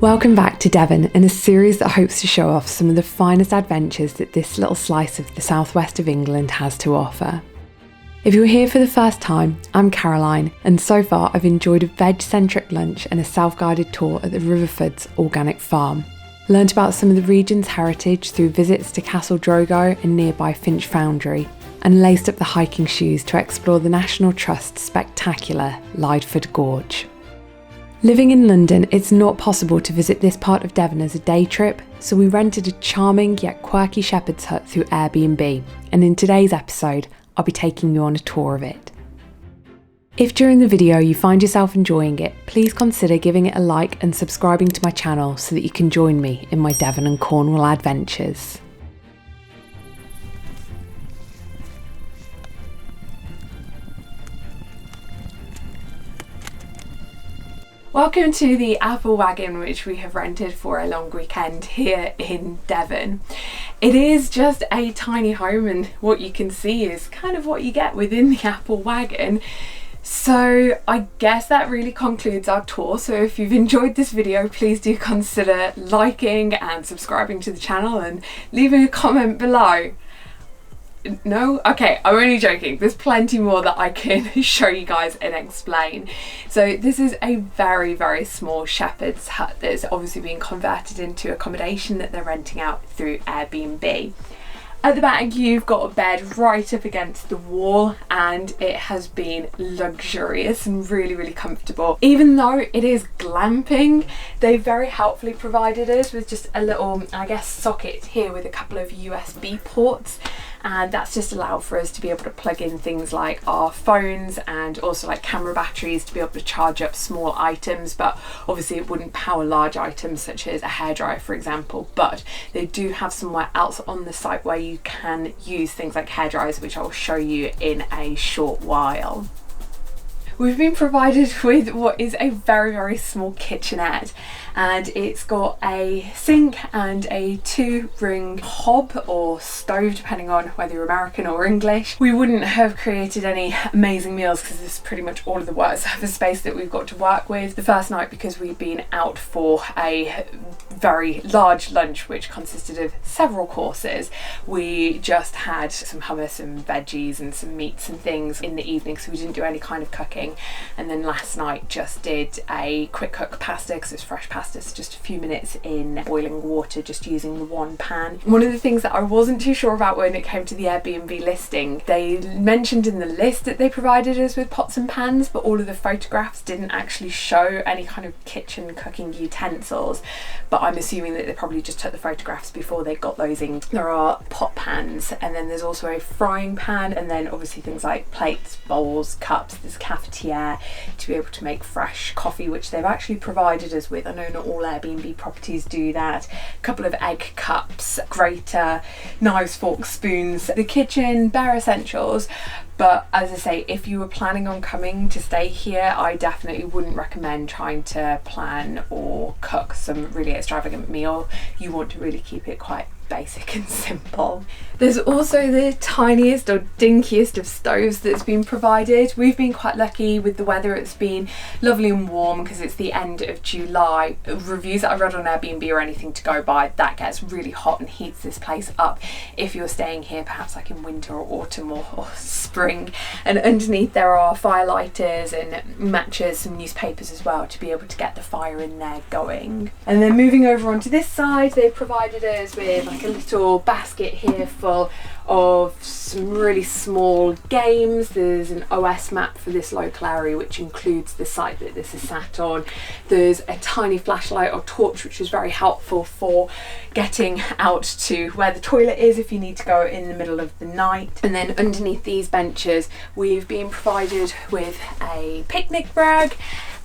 Welcome back to Devon and a series that hopes to show off some of the finest adventures that this little slice of the southwest of England has to offer. If you're here for the first time, I'm Caroline, and so far I've enjoyed a veg-centric lunch and a self-guided tour at the Riverford's organic farm. Learned about some of the region's heritage through visits to Castle Drogo and nearby Finch Foundry, and laced up the hiking shoes to explore the National Trust's spectacular Lydford Gorge. Living in London, it's not possible to visit this part of Devon as a day trip, so we rented a charming yet quirky shepherd's hut through Airbnb, and in today's episode, I'll be taking you on a tour of it. If during the video you find yourself enjoying it, please consider giving it a like and subscribing to my channel so that you can join me in my Devon and Cornwall adventures. Welcome to the Apple Waggon, which we have rented for a long weekend here in Devon. It is just a tiny home, and what you can see is kind of what you get within the Apple Waggon. So I guess that really concludes our tour. So if you've enjoyed this video, please do consider liking and subscribing to the channel and leaving a comment below. No? Okay, I'm only joking. There's plenty more that I can show you guys and explain. So this is a very, very small shepherd's hut that's obviously being converted into accommodation that they're renting out through Airbnb. At the back you've got a bed right up against the wall, and it has been luxurious and really, really comfortable. Even though it is glamping, they very helpfully provided us with just a little, I guess, socket here with a couple of USB ports. And that's just allowed for us to be able to plug in things like our phones and also like camera batteries to be able to charge up small items, but obviously it wouldn't power large items such as a hairdryer, for example. But they do have somewhere else on the site where you can use things like hairdryers, which I'll show you in a short while. We've been provided with what is a very, very small kitchenette, and it's got a sink and a 2-ring hob or stove, depending on whether you're American or English. We wouldn't have created any amazing meals because this is pretty much all of the work surface space that we've got to work with. The first night, because we'd been out for a very large lunch which consisted of several courses, we just had some hummus and veggies and some meats and things in the evening, so we didn't do any kind of cooking. And then last night just did a quick cook pasta because it's fresh pasta, so just a few minutes in boiling water, just using the one pan. One of the things that I wasn't too sure about when it came to the Airbnb listing, they mentioned in the list that they provided us with pots and pans, but all of the photographs didn't actually show any kind of kitchen cooking utensils. But I'm assuming that they probably just took the photographs before they got those in. There are pot pans, and then there's also a frying pan, and then obviously things like plates, bowls, cups. There's a cafetiere to be able to make fresh coffee, which they've actually provided us with. I know not all Airbnb properties do that. A couple of egg cups, grater, knives, forks, spoons. The kitchen, bare essentials. But as I say, if you were planning on coming to stay here, I definitely wouldn't recommend trying to plan or cook some really extravagant meal. You want to really keep it quite basic and simple. There's also the tiniest or dinkiest of stoves that's been provided. We've been quite lucky with the weather. It's been lovely and warm because it's the end of July. Reviews that I've read on Airbnb or anything to go by, that gets really hot and heats this place up if you're staying here perhaps like in winter or autumn or spring. And underneath there are fire lighters and matches, some newspapers as well to be able to get the fire in there going. And then moving over onto this side, they've provided us with like a little basket here full of some really small games. There's an OS map for this local area which includes the site that this is sat on. There's a tiny flashlight or torch which is very helpful for getting out to where the toilet is if you need to go in the middle of the night. And then underneath these benches we've been provided with a picnic bag,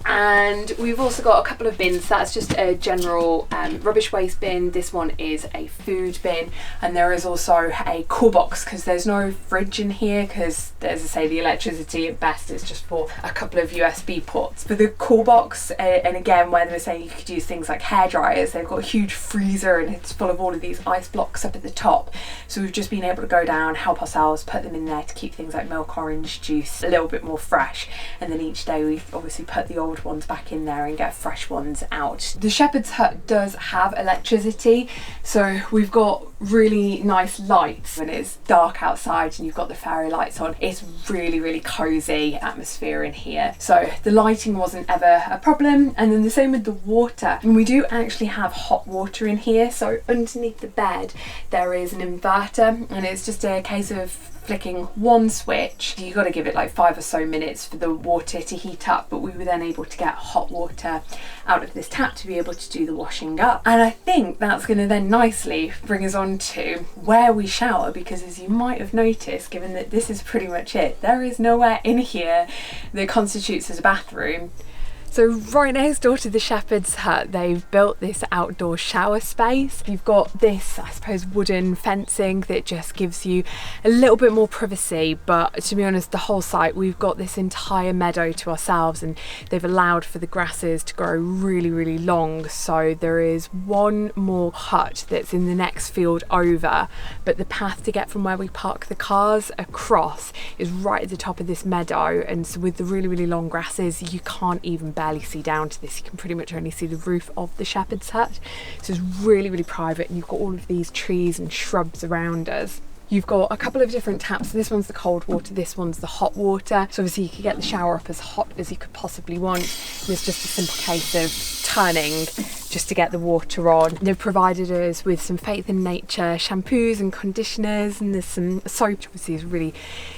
and we've also got a couple of bins. That's just a general rubbish waste bin. This one is a food bin, and there is also a cool box because there's no fridge in here because, as I say, the electricity at best is just for a couple of USB ports. For the cool box, and again where they were saying you could use things like hair dryers, they've got a huge freezer and it's full of all of these ice blocks up at the top, so we've just been able to go down, help ourselves, put them in there to keep things like milk, orange juice a little bit more fresh. And then each day we've obviously put the old old ones back in there and get fresh ones out. The shepherd's hut does have electricity, so we've got really nice lights when it's dark outside and you've got the fairy lights on. It's really cozy atmosphere in here, so the lighting wasn't ever a problem. And then the same with the water, and we do actually have hot water in here. So underneath the bed there is an inverter, and it's just a case of flicking one switch. You've got to give it like 5 or so minutes for the water to heat up, but we were then able to get hot water out of this tap to be able to do the washing up. And I think that's going to then nicely bring us on to where we shower, because as you might have noticed, given that this is pretty much it, there is nowhere in here that constitutes as a bathroom. So right next door to the shepherd's hut, they've built this outdoor shower space. You've got this, I suppose, wooden fencing that just gives you a little bit more privacy, but to be honest, the whole site, we've got this entire meadow to ourselves, and they've allowed for the grasses to grow really long. So there is one more hut that's in the next field over, but the path to get from where we park the cars across is right at the top of this meadow, and so with the really long grasses, you can't even barely see down to this. You can pretty much only see the roof of the shepherd's hut, so it's really private, and you've got all of these trees and shrubs around us. You've got a couple of different taps. This one's the cold water, this one's the hot water. So obviously you could get the shower up as hot as you could possibly want. And it's just a simple case of turning just to get the water on. They've provided us with some Faith in Nature shampoos and conditioners, and there's some soap, which obviously is really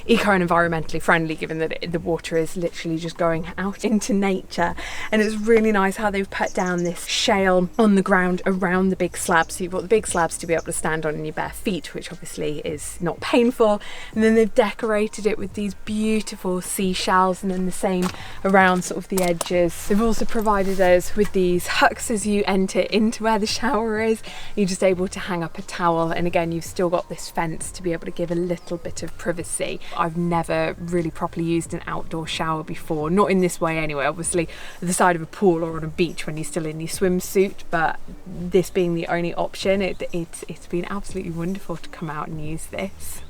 eco and environmentally friendly, given that the water is literally just going out into nature. And it's really nice how they've put down this shale on the ground around the big slabs. So you've got the big slabs to be able to stand on in your bare feet, which obviously is not painful. And then they've decorated it with these beautiful seashells, and then the same around sort of the edges. They've also provided us with these hooks as you enter into where the shower is. You're just able to hang up a towel, and again you've still got this fence to be able to give a little bit of privacy. I've never really properly used an outdoor shower before, not in this way anyway, obviously at the side of a pool or on a beach when you're still in your swimsuit, but this being the only option, it's been absolutely wonderful to come out and use this.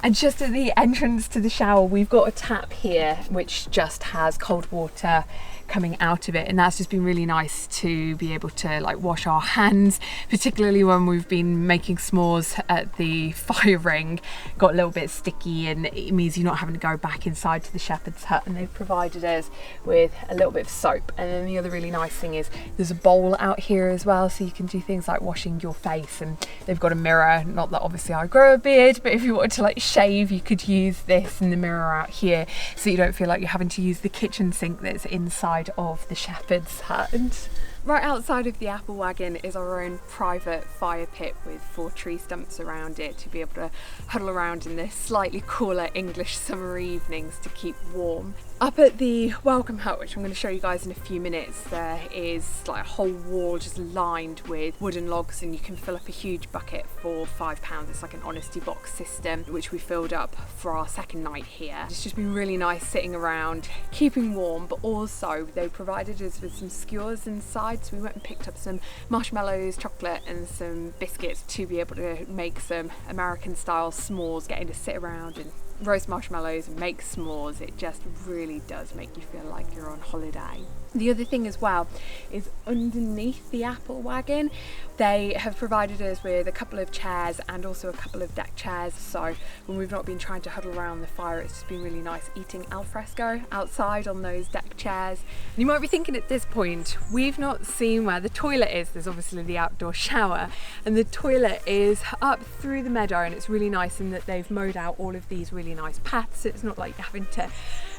And just at the entrance to the shower, we've got a tap here which just has cold water coming out of it, and that's just been really nice to be able to like wash our hands, particularly when we've been making s'mores at the fire ring. Got a little bit sticky, and it means you're not having to go back inside to the shepherd's hut, and they've provided us with a little bit of soap. And then the other really nice thing is there's a bowl out here as well, so you can do things like washing your face, and they've got a mirror. Not that obviously I grow a beard, but if you wanted to like shave, you could use this and the mirror out here, so you don't feel like you're having to use the kitchen sink that's inside of the shepherd's hut. Right outside of the Apple Waggon is our own private fire pit with 4 tree stumps around it to be able to huddle around in the slightly cooler English summer evenings to keep warm. Up at the welcome hut, which I'm going to show you guys in a few minutes, there is like a whole wall just lined with wooden logs, and you can fill up a huge bucket for £5. It's like an honesty box system, which we filled up for our second night here. It's just been really nice sitting around, keeping warm, but also they provided us with some skewers inside, so we went and picked up some marshmallows, chocolate and some biscuits to be able to make some American style s'mores, getting to sit around and roast marshmallows and make s'mores. It just really does make you feel like you're on holiday. The other thing as well is underneath the Apple Waggon, they have provided us with a couple of chairs and also a couple of deck chairs. So when we've not been trying to huddle around the fire, it's just been really nice eating al fresco outside on those deck chairs. And you might be thinking at this point, we've not seen where the toilet is. There's obviously the outdoor shower, and the toilet is up through the meadow, and it's really nice in that they've mowed out all of these really nice paths. So it's not like you're having to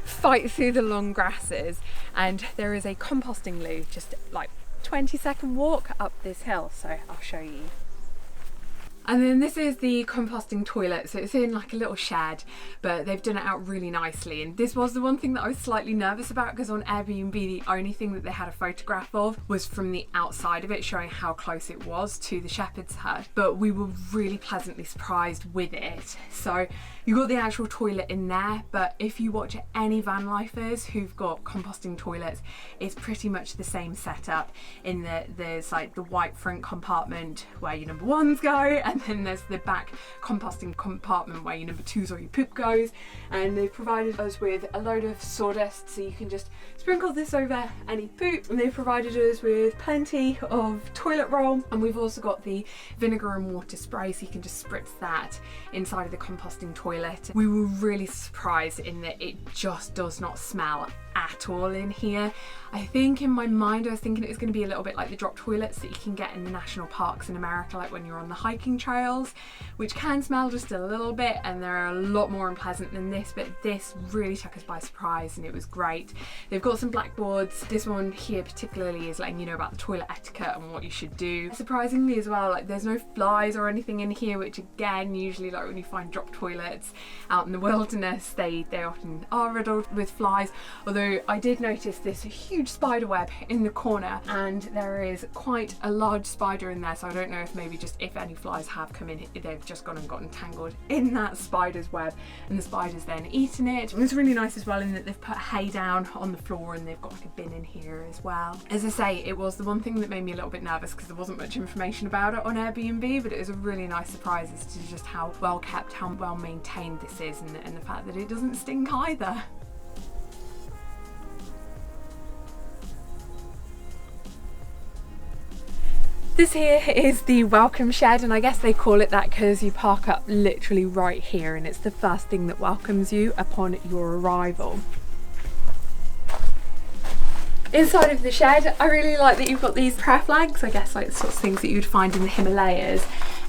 fight through the long grasses, and there is a composting loo just like 20-second walk up this hill, so I'll show you. And then this is the composting toilet, so it's in like a little shed, but they've done it out really nicely. And this was the one thing that I was slightly nervous about, because on Airbnb the only thing that they had a photograph of was from the outside of it, showing how close it was to the shepherd's hut, but we were really pleasantly surprised with it. So you got the actual toilet in there, but if you watch any van lifers who've got composting toilets, it's pretty much the same setup, in that there's like the white front compartment where your number ones go, and and then there's the back composting compartment where your number twos or your poop goes, and they've provided us with a load of sawdust so you can just sprinkle this over any poop, and they've provided us with plenty of toilet roll, and we've also got the vinegar and water spray so you can just spritz that inside of the composting toilet. We were really surprised in that it just does not smell at all in here. I think in my mind I was thinking it was going to be a little bit like the drop toilets that you can get in the national parks in America, like when you're on the hiking trails, which can smell just a little bit, and they're a lot more unpleasant than this, but this really took us by surprise and it was great. They've got some blackboards. This one here particularly is letting you know about the toilet etiquette and what you should do. Surprisingly as well, like there's no flies or anything in here, which again, usually like when you find drop toilets out in the wilderness, they often are riddled with flies, although I did notice this huge spider web in the corner, and there is quite a large spider in there, so I don't know if maybe just if any flies have come in, they've just gone and gotten tangled in that spider's web and the spider's then eaten it. And it's really nice as well in that they've put hay down on the floor and they've got like a bin in here as well. As I say, it was the one thing that made me a little bit nervous because there wasn't much information about it on Airbnb, but it was a really nice surprise as to just how well kept, how well maintained this is, and the fact that it doesn't stink either. This here is the welcome shed, and I guess they call it that because you park up literally right here and it's the first thing that welcomes you upon your arrival. Inside of the shed, I really like that you've got these prayer flags, I guess like the sorts of things that you'd find in the Himalayas.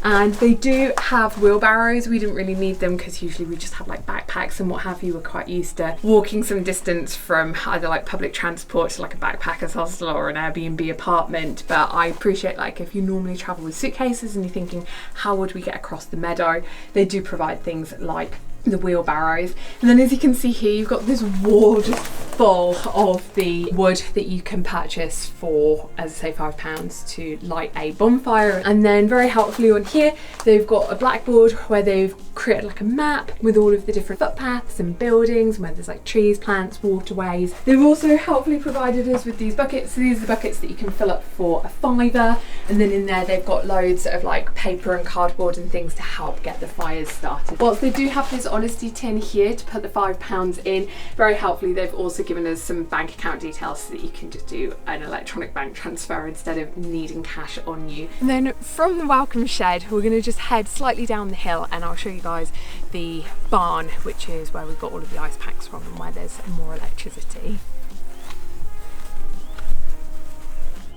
And they do have wheelbarrows. We didn't really need them because usually we just have like backpacks and what have you. We're quite used to walking some distance from either like public transport to like a backpacker's hostel or an Airbnb apartment. But I appreciate like if you normally travel with suitcases and you're thinking, how would we get across the meadow? They do provide things like the wheelbarrows. And then as you can see here, you've got this wall just full of the wood that you can purchase for, as I say, £5 to light a bonfire. And then very helpfully on here, they've got a blackboard where they've created like a map with all of the different footpaths and buildings, where there's like trees, plants, waterways. They've also helpfully provided us with these buckets. So these are the buckets that you can fill up for a £5, and then in there they've got loads of like paper and cardboard and things to help get the fires started. Whilst they do have this honesty tin here to put the £5 in, very helpfully they've also given us some bank account details so that you can just do an electronic bank transfer instead of needing cash on you. And then from the welcome shed, we're going to just head slightly down the hill and I'll show you guys the barn, which is where we've got all of the ice packs from and where there's more electricity.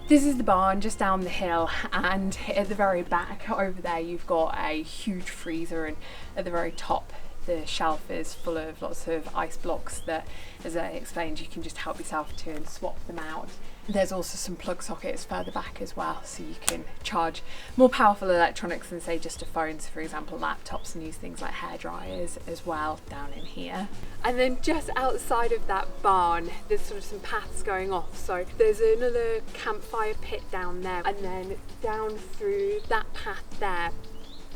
This is the barn just down the hill, and at the very back over there you've got a huge freezer, and at the very top the shelf is full of lots of ice blocks that, as I explained, you can just help yourself to and swap them out. There's also some plug sockets further back as well, so you can charge more powerful electronics than say just a phone, so for example laptops, and use things like hair dryers as well down in here. And then just outside of that barn there's sort of some paths going off, so there's another campfire pit down there, and then down through that path there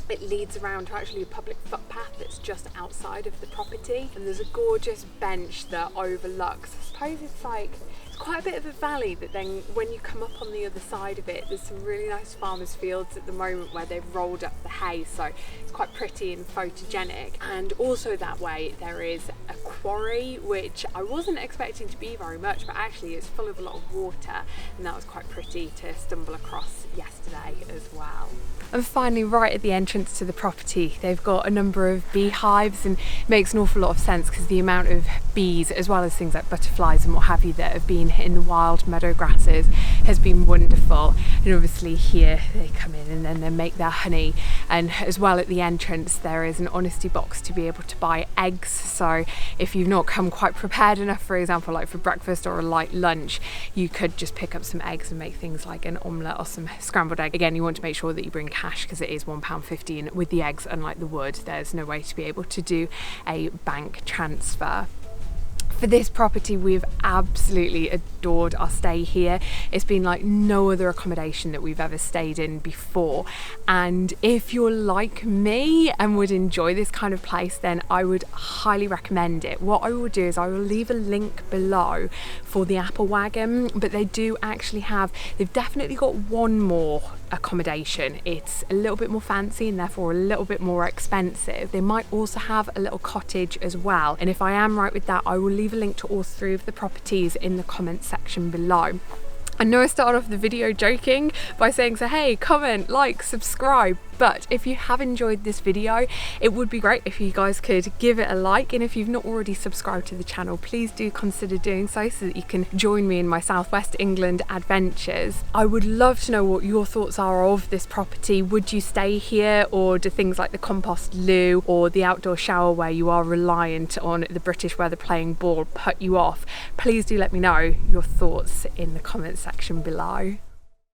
it leads around to actually a public footpath that's just outside of the property, and there's a gorgeous bench that overlooks, I suppose it's like, it's quite a bit of a valley, but then when you come up on the other side of it there's some really nice farmers fields at the moment where they've rolled up the hay, so it's quite pretty and photogenic. And also that way there is a quarry, which I wasn't expecting to be very much, but actually it's full of a lot of water, and that was quite pretty to stumble across yesterday as well. And finally, right at the entrance to the property, they've got a number of beehives, and it makes an awful lot of sense because the amount of bees, as well as things like butterflies and what have you, that have been in the wild meadow grasses has been wonderful. And obviously here they come in and then they make their honey, and as well at the entrance there is an honesty box to be able to buy eggs, so if you've not come quite prepared enough, for example like for breakfast or a light lunch, you could just pick up some eggs and make things like an omelette or some scrambled egg. Again, you want to make sure that you bring cash because it is £1.50, and with the eggs, unlike the wood, there's no way to be able to do a bank transfer. For this property, we've absolutely adored our stay here. It's been like no other accommodation that we've ever stayed in before, and if you're like me and would enjoy this kind of place, then I would highly recommend it. What I will do is I will leave a link below for the Apple Waggon, but they do actually have, they've definitely got one more accommodation. It's a little bit more fancy and therefore a little bit more expensive. They might also have a little cottage as well, and if I am right with that, I will leave a link to all 3 of the properties in the comments section below. I know I started off the video joking by saying, so hey, comment, like, subscribe, but if you have enjoyed this video, it would be great if you guys could give it a like, and if you've not already subscribed to the channel, please do consider doing so that you can join me in my Southwest England adventures. I would love to know what your thoughts are of this property. Would you stay here, or do things like the Compost Loo or the outdoor shower where you are reliant on the British weather playing ball put you off? Please do let me know your thoughts in the comments section below.